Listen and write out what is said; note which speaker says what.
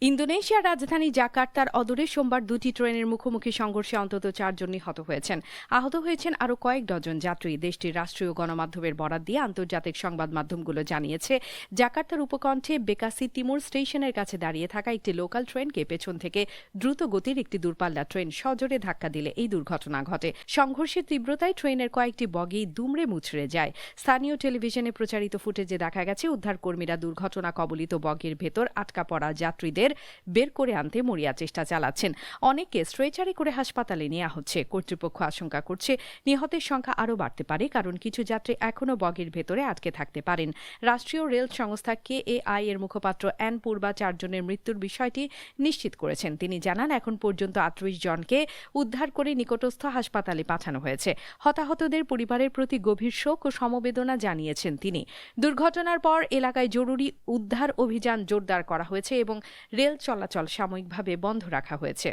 Speaker 1: ইন্দোনেশিয়ার রাজধানী জাকার্তার অদূরে সোমবার দুটি ট্রেনের মুখোমুখি সংঘর্ষে অন্তত 4 জন নিহত হয়েছেন। আহত হয়েছেন আরও কয়েক ডজন যাত্রী। দেশটির রাষ্ট্রীয় গণমাধ্যমের বরাত দিয়ে আন্তর্জাতিক সংবাদ মাধ্যমগুলো জানিয়েছে, জাকার্তার উপকণ্ঠে বেকাসি তিমুর স্টেশনের কাছে দাঁড়িয়ে থাকা একটি লোকাল ট্রেনকে পেছন থেকে দ্রুত গতির একটি দূরপাল্লা ট্রেন সজোরে ধাক্কা দিলে এই দুর্ঘটনা ঘটে। সংঘর্ষের তীব্রতায় ট্রেনের কয়েকটি বগি দুমড়ে মুচড়ে যায়। স্থানীয় টেলিভিশনে প্রচারিত ফুটেজে দেখা গেছে উদ্ধারকর্মীরা দুর্ঘটনা কবলিত বগির ভেতর আটকা পড়া যাত্রীদের বের করে আনতে মরিয়া চেষ্টা চালাচ্ছেন। অনেককে স্ট্রেচারে করে হাসপাতালে নেওয়া হচ্ছে। কর্তৃপক্ষ আশঙ্কা করছে নিহতের সংখ্যা আরও বাড়তে পারে, কারণ কিছু যাত্রী এখনও বগির ভেতরে আটকে থাকতে পারেন। রাষ্ট্রীয় রেল সংস্থা KAI এর মুখপাত্র অ্যান পূর্বা 4 জনের মৃত্যুর বিষয়টি নিশ্চিত করেছেন। তিনি জানান, এখন পর্যন্ত 38 জনকে উদ্ধার করে নিকটস্থ হাসপাতালে পাঠানো হয়েছে। হতাহতদের পরিবারের প্রতি গভীর শোক ও সমবেদনা জানিয়েছেন তিনি। দুর্ঘটনার পর এলাকায় জরুরি উদ্ধার অভিযান জোরদার করা হয়েছে এবং রেল চলাচল সাময়িকভাবে বন্ধ রাখা হয়েছে।